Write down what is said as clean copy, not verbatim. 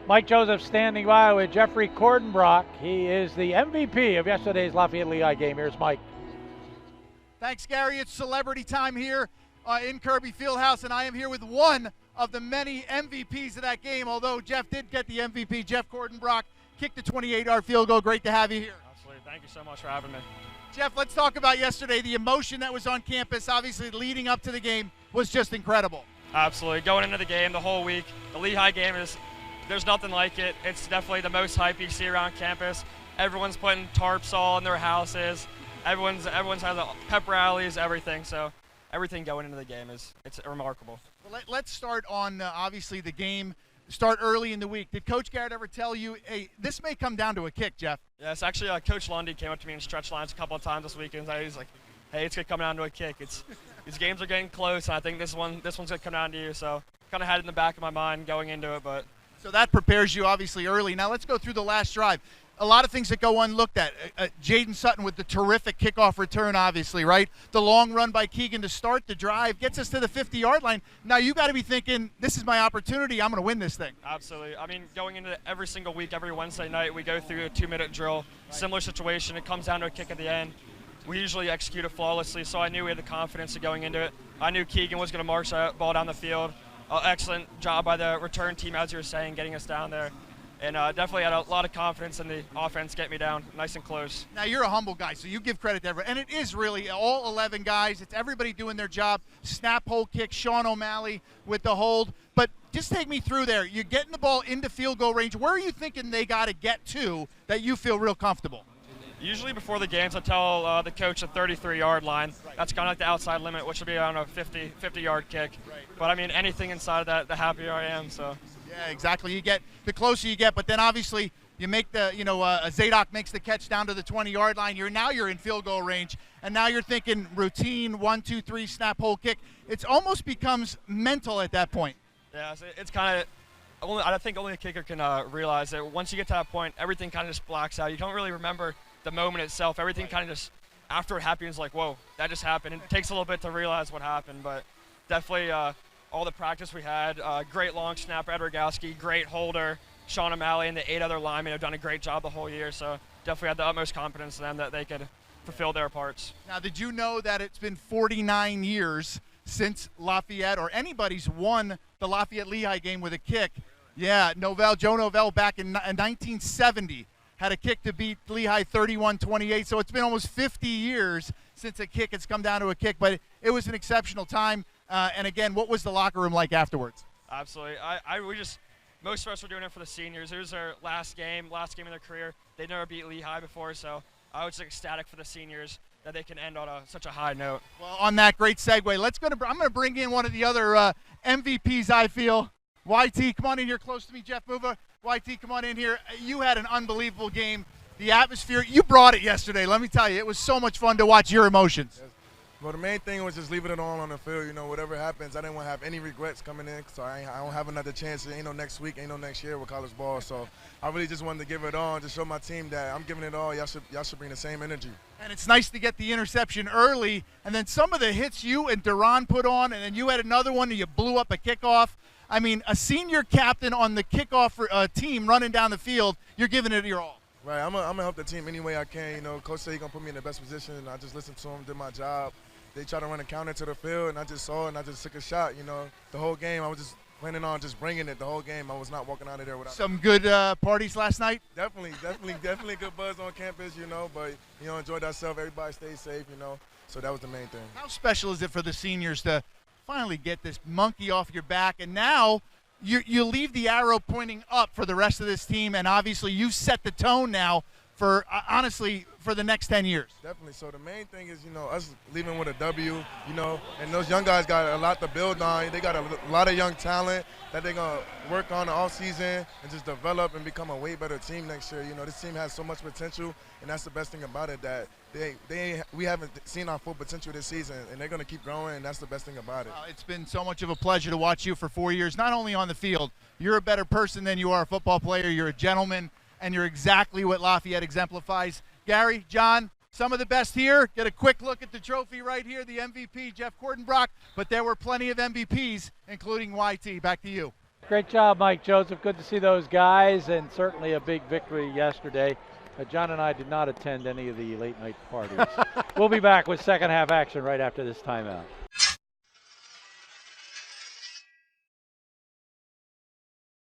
Mike Joseph standing by with Jeffrey Kordenbrock. He is the MVP of yesterday's Lafayette Lehigh game. Here's Mike. Thanks, Gary. It's celebrity time here in Kirby Fieldhouse, and I am here with one of the many MVPs of that game, although Jeff did get the MVP. Jeff Kordenbrock kicked the 28-yard field goal. Great to have you here. Absolutely. Thank you so much for having me. Jeff, let's talk about yesterday. The emotion that was on campus, obviously leading up to the game, was just incredible. Absolutely. Going into the game the whole week, the Lehigh game there's nothing like it. It's definitely the most hype you see around campus. Everyone's putting tarps all in their houses. Everyone's has the pep rallies, everything. So everything going into the game it's remarkable. Well, let's start on obviously the game. Start early in the week. Did Coach Garrett ever tell you, hey, this may come down to a kick, Jeff? Yes, actually, Coach Lundy came up to me in stretch lines a couple of times this weekend. He's like, hey, it's going to come down to a kick. These games are getting close, and I think this one's going to come down to you. So kind of had it in the back of my mind going into it. But so that prepares you, obviously, early. Now let's go through the last drive. A lot of things that go unlooked at. Jaden Sutton with the terrific kickoff return, obviously, right? The long run by Keegan to start the drive gets us to the 50-yard line. Now you got to be thinking, this is my opportunity. I'm going to win this thing. Absolutely. I mean, going into every single week, every Wednesday night, we go through a 2-minute drill. Similar situation. It comes down to a kick at the end. We usually execute it flawlessly, so I knew we had the confidence of going into it. I knew Keegan was going to march that ball down the field. Excellent job by the return team, as you were saying, getting us down there. And definitely had a lot of confidence in the offense, get me down nice and close. Now, you're a humble guy, so you give credit to everyone. And it is really all 11 guys. It's everybody doing their job. Snap, hold, kick, Sean O'Malley with the hold. But just take me through there. You're getting the ball into field goal range. Where are you thinking they got to get to that you feel real comfortable? Usually before the games, I tell the coach the 33-yard line. Right. That's kind of like the outside limit, which would be around a 50-yard kick. Right. But, I mean, anything inside of that, the happier I am. So. Yeah, exactly. You get the closer you get, but then obviously you make the, Zadok makes the catch down to the 20-yard line. You're in field goal range, and now you're thinking routine 1, 2, 3 snap, hold, kick. It almost becomes mental at that point. Yeah, it's kind of. I think only a kicker can realize that once you get to that point, everything kind of just blacks out. You don't really remember the moment itself. Everything kind of just after it happens, like, whoa, that just happened. It takes a little bit to realize what happened, but definitely. All the practice we had, great long snapper, Ed Rogowski, great holder, Sean O'Malley, and the 8 other linemen have done a great job the whole year. So definitely had the utmost confidence in them that they could fulfill their parts. Now, did you know that it's been 49 years since Lafayette or anybody's won the Lafayette Lehigh game with a kick? Yeah, Joe Novell back in 1970 had a kick to beat Lehigh 31-28. So it's been almost 50 years since a kick has come down to a kick, but it was an exceptional time. And again, what was the locker room like afterwards? Absolutely. Most of us were doing it for the seniors. It was their last game in their career. They never beat Lehigh before, so I was ecstatic for the seniors that they can end on such a high note. Well, on that great segue, I'm going to bring in one of the other MVPs, I feel. YT, come on in here close to me, Jeff Muva. YT, come on in here. You had an unbelievable game. The atmosphere, you brought it yesterday. Let me tell you, it was so much fun to watch your emotions. Yes. Well, the main thing was just leaving it all on the field. Whatever happens, I didn't want to have any regrets coming in, so I don't have another chance. Ain't no next week, ain't no next year with college ball. So I really just wanted to give it all and just show my team that I'm giving it all. Y'all should bring the same energy. And it's nice to get the interception early, and then some of the hits you and Duran put on, and then you had another one and you blew up a kickoff. I mean, a senior captain on the kickoff team running down the field, you're giving it your all. Right, I'm gonna help the team any way I can. Coach said he's gonna put me in the best position, and I just listened to him, did my job. They tried to run a counter to the field, and I just saw it, and I just took a shot. The whole game I was just planning on just bringing it the whole game. I was not walking out of there without. Some good parties last night? Definitely good buzz on campus, but, enjoyed ourselves. Everybody stayed safe, so that was the main thing. How special is it for the seniors to finally get this monkey off your back, and now you leave the arrow pointing up for the rest of this team, and obviously you've set the tone now for, honestly, for the next 10 years. Definitely. So the main thing is, us leaving with a W, and those young guys got a lot to build on. They got a lot of young talent that they're going to work on all season and just develop and become a way better team next year. This team has so much potential, and that's the best thing about it, that we haven't seen our full potential this season, and they're going to keep growing, and that's the best thing about it. It's been so much of a pleasure to watch you for 4 years, not only on the field. You're a better person than you are a football player. You're a gentleman, and you're exactly what Lafayette exemplifies. Gary, John, some of the best here. Get a quick look at the trophy right here, the MVP, Jeff Kordenbrock, but there were plenty of MVPs, including YT. Back to you. Great job, Mike Joseph. Good to see those guys, and certainly a big victory yesterday. John and I did not attend any of the late night parties. We'll be back with second half action right after this timeout.